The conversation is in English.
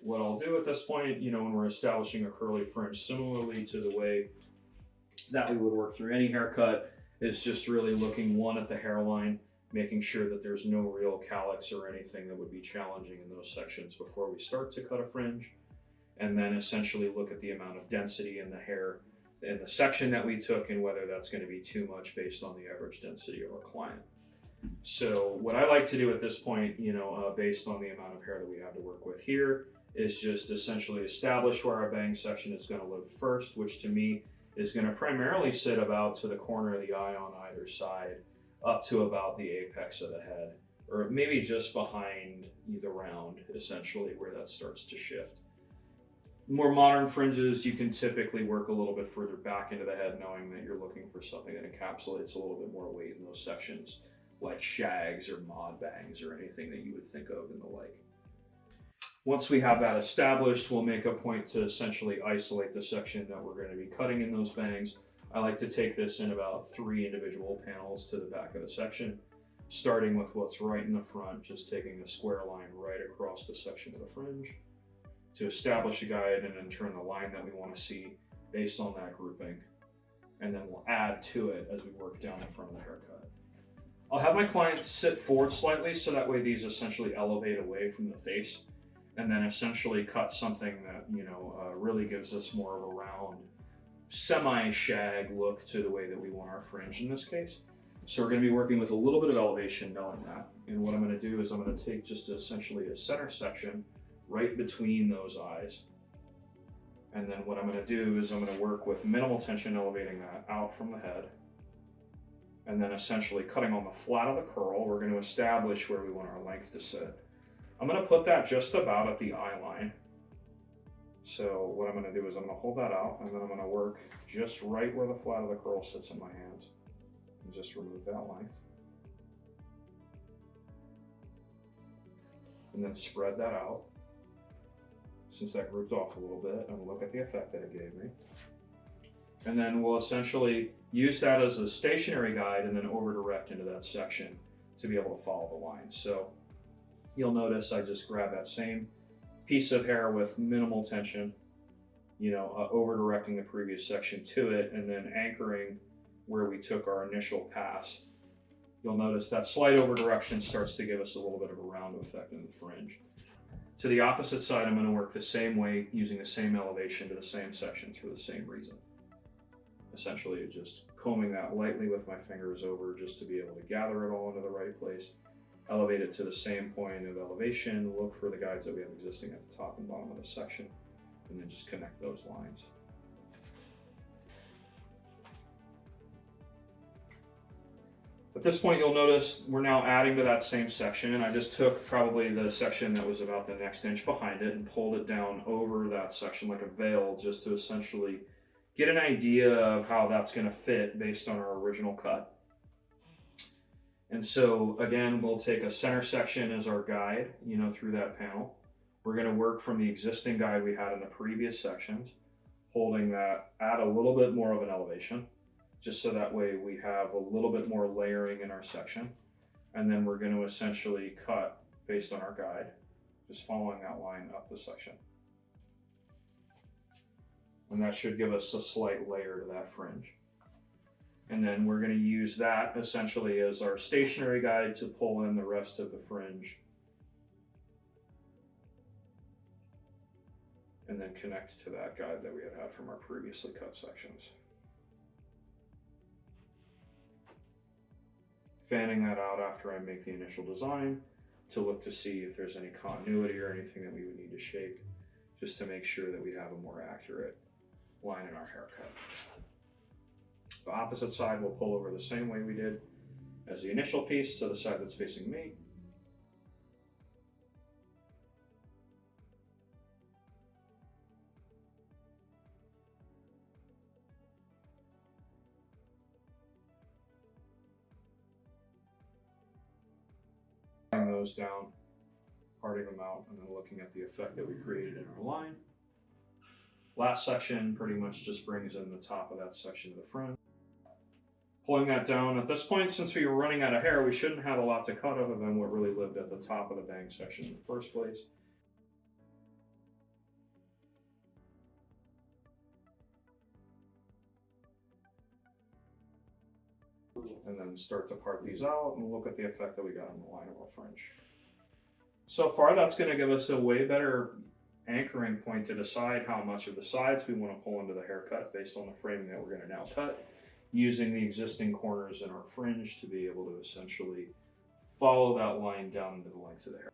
what I'll do at this point, when we're establishing a curly fringe, similarly to the way that we would work through any haircut, is just really looking one at the hairline, making sure that there's no real calyx or anything that would be challenging in those sections before we start to cut a fringe. And then essentially look at the amount of density in the hair in the section that we took and whether that's going to be too much based on the average density of our client. So what I like to do at this point, based on the amount of hair that we have to work with here, is just essentially establish where our bang section is going to live first, which to me is going to primarily sit about to the corner of the eye on either side, up to about the apex of the head, or maybe just behind the round, essentially, where that starts to shift. More modern fringes, you can typically work a little bit further back into the head, knowing that you're looking for something that encapsulates a little bit more weight in those sections, like shags or mod bangs or anything that you would think of and the like. Once we have that established, we'll make a point to essentially isolate the section that we're going to be cutting in those bangs. I like to take this in about 3 individual panels to the back of the section, starting with what's right in the front, just taking a square line right across the section of the fringe to establish a guide and then turn the line that we want to see based on that grouping. And then we'll add to it as we work down the front of the haircut. I'll have my client sit forward slightly so that way these essentially elevate away from the face, and then essentially cut something that really gives us more of a round, semi-shag look to the way that we want our fringe in this case. So we're going to be working with a little bit of elevation knowing that. And what I'm going to do is I'm going to take just essentially a center section right between those eyes. And then what I'm going to do is I'm going to work with minimal tension, elevating that out from the head. And then essentially cutting on the flat of the curl, we're going to establish where we want our length to sit. I'm going to put that just about at the eye line. So what I'm going to do is I'm going to hold that out, and then I'm going to work just right where the flat of the curl sits in my hands. And just remove that length. And then spread that out. Since that grouped off a little bit, and look at the effect that it gave me. And then we'll essentially use that as a stationary guide and then over direct into that section to be able to follow the line. So you'll notice I just grab that same piece of hair with minimal tension, over directing the previous section to it and then anchoring where we took our initial pass. You'll notice that slight over direction starts to give us a little bit of a round effect in the fringe. To the opposite side, I'm going to work the same way, using the same elevation to the same sections for the same reason. Essentially, just combing that lightly with my fingers over just to be able to gather it all into the right place, elevate it to the same point of elevation, look for the guides that we have existing at the top and bottom of the section, and then just connect those lines. At this point, you'll notice we're now adding to that same section, and I just took probably the section that was about the next inch behind it and pulled it down over that section like a veil just to essentially get an idea of how that's going to fit based on our original cut. And so again, we'll take a center section as our guide, through that panel. We're going to work from the existing guide we had in the previous sections, holding that at a little bit more of an elevation, just so that way we have a little bit more layering in our section. And then we're going to essentially cut based on our guide, just following that line up the section. And that should give us a slight layer to that fringe. And then we're going to use that essentially as our stationary guide to pull in the rest of the fringe. And then connect to that guide that we had from our previously cut sections. Fanning that out after I make the initial design to look to see if there's any continuity or anything that we would need to shape, just to make sure that we have a more accurate line in our haircut. The opposite side we'll pull over the same way we did as the initial piece to the side that's facing me. Those down, parting them out, and then looking at the effect that we created in our line. Last section pretty much just brings in the top of that section to the front. Pulling that down. At this point, since we were running out of hair, we shouldn't have a lot to cut other than what really lived at the top of the bang section in the first place. and then start to part these out and look at the effect that we got on the line of our fringe. So far, that's going to give us a way better anchoring point to decide how much of the sides we want to pull into the haircut based on the framing that we're going to now cut, using the existing corners in our fringe to be able to essentially follow that line down into the length of the hair.